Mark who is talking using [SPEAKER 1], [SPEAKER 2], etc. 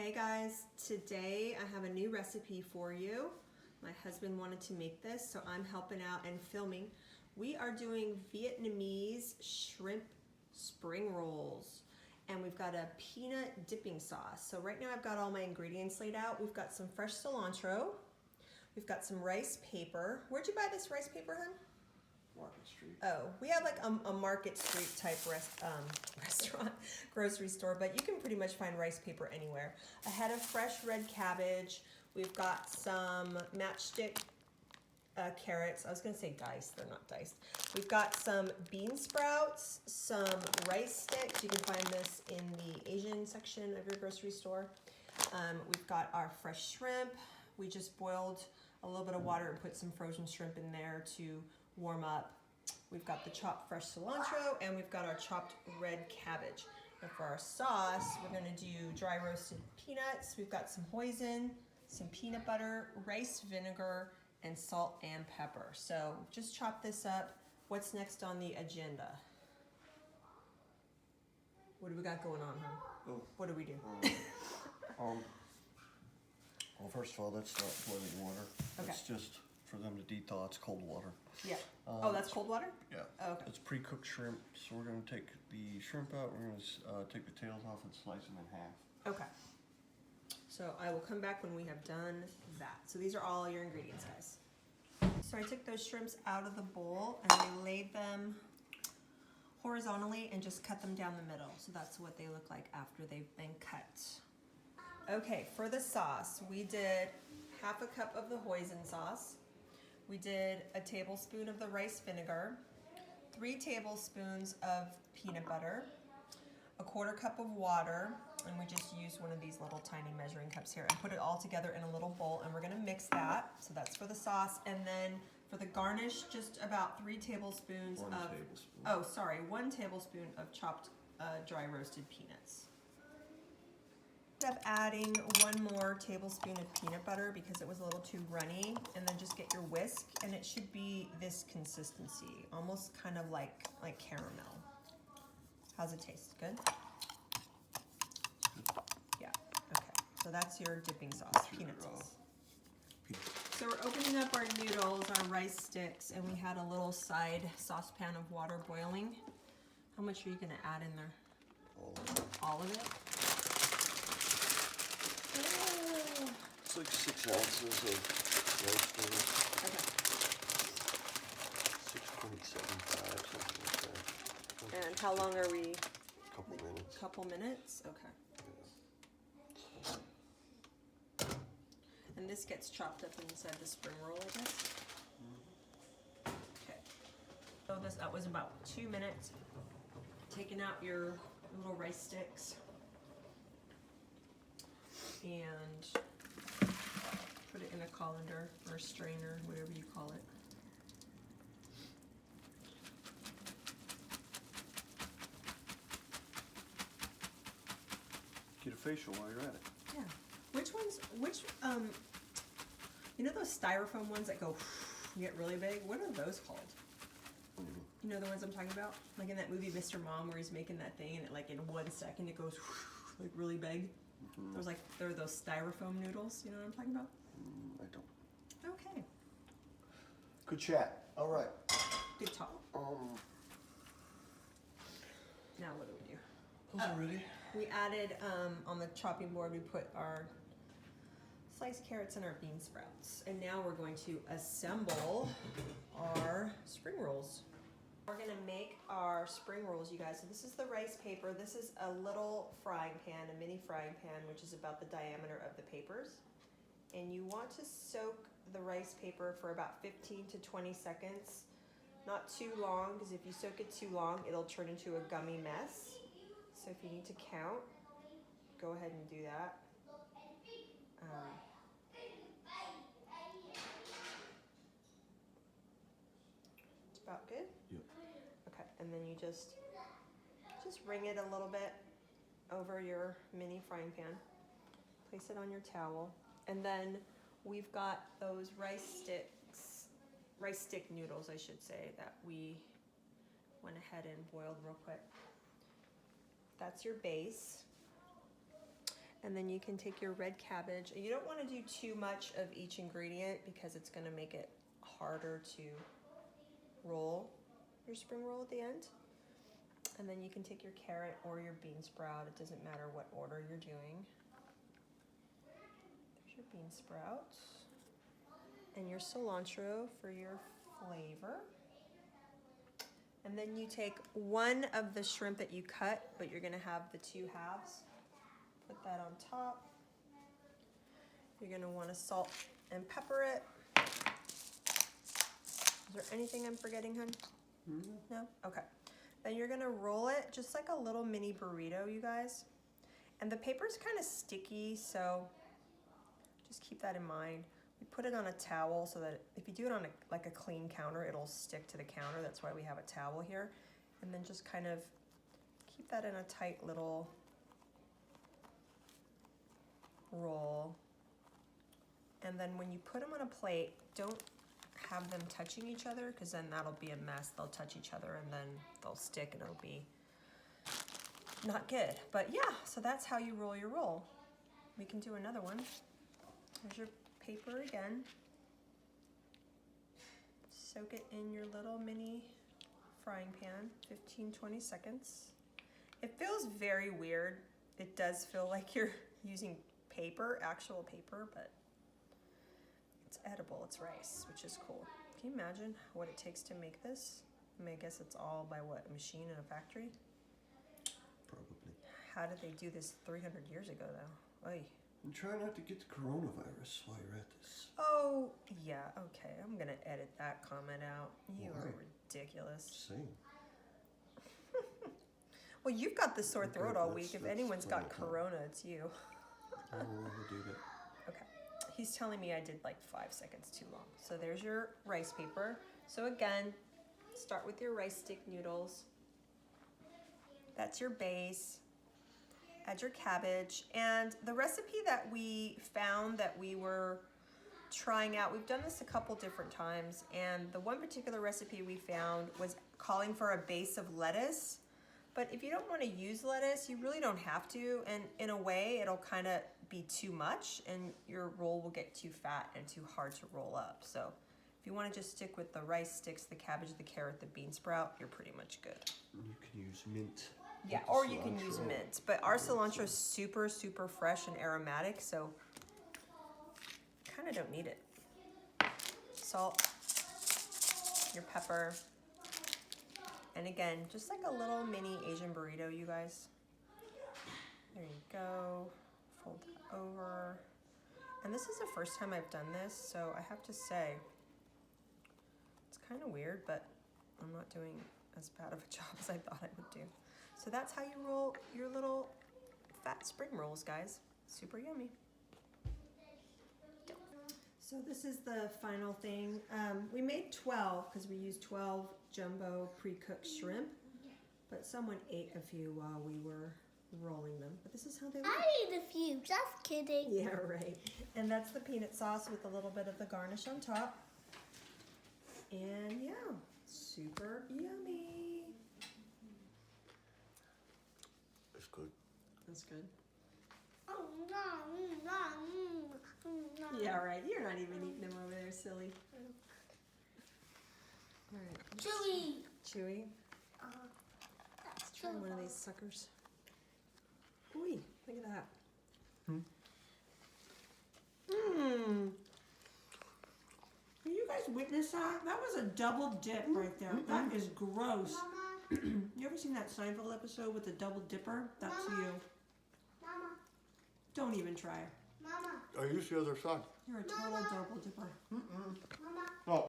[SPEAKER 1] Hey guys, today I have a new recipe for you. My husband wanted to make this, so I'm helping out and filming. We are doing Vietnamese shrimp spring rolls, and we've got a peanut dipping sauce. So right now I've got all my ingredients laid out. We've got some fresh cilantro. We've got some rice paper. Where'd you buy this rice paper, hun?
[SPEAKER 2] Market Street.
[SPEAKER 1] Oh, we have like a Market Street type restaurant, grocery store, but you can pretty much find rice paper anywhere. A head of fresh red cabbage. We've got some matchstick carrots. I was gonna say diced, they're not diced. We've got some bean sprouts, some rice sticks. You can find this in the Asian section of your grocery store. We've got our fresh shrimp. We just boiled a little bit of water and put some frozen shrimp in there to warm up. We've got the chopped fresh cilantro, and we've got our chopped red cabbage. And for our sauce, we're gonna do dry roasted peanuts. We've got some hoisin, some peanut butter, rice vinegar, and salt and pepper. So just chop this up. What's next on the agenda? What do we got going on, huh?
[SPEAKER 2] Oh.
[SPEAKER 1] What do we do?
[SPEAKER 2] Well, first of all, that's not boiling water.
[SPEAKER 1] Okay.
[SPEAKER 2] It's just for them to dethaw. It's cold water.
[SPEAKER 1] Yeah. Oh, that's cold water?
[SPEAKER 2] Yeah.
[SPEAKER 1] Oh, okay.
[SPEAKER 2] It's pre-cooked shrimp, so we're going to take the shrimp out. We're going to take the tails off and slice them in half.
[SPEAKER 1] Okay. So I will come back when we have done that. So these are all your ingredients, guys. So I took those shrimps out of the bowl and I laid them horizontally and just cut them down the middle. So that's what they look like after they've been cut. Okay, for the sauce, we did half a cup of the hoisin sauce. We did a tablespoon of the rice vinegar, 3 tablespoons of peanut butter, a 1/4 cup of water, and we just used one of these little tiny measuring cups here and put it all together in a little bowl, and we're gonna mix that. So that's for the sauce. And then for the garnish, just about 3 tablespoons
[SPEAKER 2] One
[SPEAKER 1] of,
[SPEAKER 2] tablespoon.
[SPEAKER 1] oh sorry, 1 tablespoon of chopped dry roasted peanuts. Of adding 1 more tablespoon of peanut butter because it was a little too runny, and then just get your whisk, and it should be this consistency, almost kind of like caramel. How's it taste? Good? Yeah, okay. So that's your dipping sauce, peanut sauce. So we're opening up our noodles, our rice sticks, and we had a little side saucepan of water boiling. How much are you gonna add in there? All of it?
[SPEAKER 2] It's like 6 ounces of rice vinegar.
[SPEAKER 1] Okay.
[SPEAKER 2] 6.75, something like that.
[SPEAKER 1] And how long are we?
[SPEAKER 2] Couple minutes.
[SPEAKER 1] Couple minutes? Okay. And this gets chopped up inside the spring roll, I guess? Okay. So that was about 2 minutes. Taking out your little rice sticks. And put it in a colander or a strainer, whatever you call it.
[SPEAKER 2] Get a facial while you're at it.
[SPEAKER 1] Yeah. You know those styrofoam ones that go get really big? What are those called? You know the ones I'm talking about? Like in that movie Mr. Mom where he's making that thing and it, like in 1 second it goes like really big. There are those styrofoam noodles. You know what I'm talking about?
[SPEAKER 2] I don't.
[SPEAKER 1] Okay.
[SPEAKER 2] Good chat. All right.
[SPEAKER 1] Good talk. Now what do we do?
[SPEAKER 2] Those are ready.
[SPEAKER 1] We added, on the chopping board, we put our sliced carrots and our bean sprouts. And now we're going to assemble our spring rolls. We're gonna make our spring rolls, you guys. So this is the rice paper. This is a little frying pan, a mini frying pan, which is about the diameter of the papers. And you want to soak the rice paper for about 15 to 20 seconds. Not too long, because if you soak it too long, it'll turn into a gummy mess. So if you need to count, go ahead and do that. It's about good?
[SPEAKER 2] Yep.
[SPEAKER 1] Okay, and then you just wring it a little bit over your mini frying pan. Place it on your towel. And then we've got those rice stick noodles, I should say, that we went ahead and boiled real quick. That's your base. And then you can take your red cabbage. You don't want to do too much of each ingredient because it's going to make it harder to roll your spring roll at the end. And then you can take your carrot or your bean sprout. It doesn't matter what order you're doing. There's your bean sprout. And your cilantro for your flavor. And then you take one of the shrimp that you cut, but you're gonna have the 2 halves. Put that on top. You're gonna wanna salt and pepper it. Is there anything I'm forgetting, hun? No? Okay. Then you're gonna roll it just like a little mini burrito, you guys. And the paper's kind of sticky, so just keep that in mind. We put it on a towel so that if you do it on like a clean counter, it'll stick to the counter. That's why we have a towel here. And then just kind of keep that in a tight little roll. And then when you put them on a plate, don't have them touching each other because then that'll be a mess. They'll touch each other and then they'll stick and it'll be not good. But yeah, so that's how you roll your roll. We can do another one. There's your paper again. Soak it in your little mini frying pan, 15-20 seconds. It feels very weird. It does feel like you're using paper, actual paper, but it's edible. It's rice, which is cool. Can you imagine what it takes to make this? I mean, I guess it's all by what, a machine in a factory?
[SPEAKER 2] Probably.
[SPEAKER 1] How did they do this 300 years ago, though? Oy.
[SPEAKER 2] And try not to get the coronavirus while you're at this.
[SPEAKER 1] Oh, yeah, okay. I'm gonna edit that comment out. You
[SPEAKER 2] Why?
[SPEAKER 1] are ridiculous.
[SPEAKER 2] Same.
[SPEAKER 1] Well, you've got the sore
[SPEAKER 2] Okay,
[SPEAKER 1] throat all
[SPEAKER 2] that's-
[SPEAKER 1] week. If
[SPEAKER 2] that's
[SPEAKER 1] anyone's got
[SPEAKER 2] plenty of time.
[SPEAKER 1] corona, it's you.
[SPEAKER 2] I will do that.
[SPEAKER 1] Okay. He's telling me I did like 5 seconds too long. So there's your rice paper. So again, start with your rice stick noodles. That's your base. Add your cabbage. And the recipe that we found that we were trying out, we've done this a couple different times, and the one particular recipe we found was calling for a base of lettuce. But if you don't want to use lettuce, you really don't have to, and in a way it'll kind of be too much and your roll will get too fat and too hard to roll up. So if you want to just stick with the rice sticks, the cabbage, the carrot, the bean sprout, you're pretty much good.
[SPEAKER 2] You can use mint.
[SPEAKER 1] Yeah,
[SPEAKER 2] with the
[SPEAKER 1] or you can use
[SPEAKER 2] cilantro.
[SPEAKER 1] mint, but our cilantro is super, super fresh and aromatic, so kind of don't need it. Salt, your pepper, and again, just like a little mini Asian burrito, you guys. There you go. Fold that over. And this is the first time I've done this, so I have to say, it's kind of weird, but I'm not doing as bad of a job as I thought I would do. So that's how you roll your little fat spring rolls, guys. Super yummy. So this is the final thing. We made 12 because we used 12 jumbo pre-cooked shrimp, but someone ate a few while we were rolling them. But this is how they look.
[SPEAKER 3] I ate a few, just kidding.
[SPEAKER 1] Yeah, right. And that's the peanut sauce with a little bit of the garnish on top. And yeah, super yummy.
[SPEAKER 2] It's good.
[SPEAKER 1] That's good.
[SPEAKER 3] Oh, no, no.
[SPEAKER 1] Yeah, right. You're not even eating them over there, silly. All right.
[SPEAKER 3] Chewy.
[SPEAKER 1] Chewy.
[SPEAKER 3] That's
[SPEAKER 1] Try one of these suckers. Ooh, look at that. Mmm. Can you guys witness that? That was a double dip right there. That is gross.
[SPEAKER 3] Mama,
[SPEAKER 1] You ever seen that Seinfeld episode with the double dipper? That's
[SPEAKER 3] Mama.
[SPEAKER 1] you.
[SPEAKER 3] Mama,
[SPEAKER 1] Don't even try.
[SPEAKER 3] Mama,
[SPEAKER 2] I use the other side.
[SPEAKER 1] You're a total double dipper.
[SPEAKER 3] Mama.
[SPEAKER 2] Oh.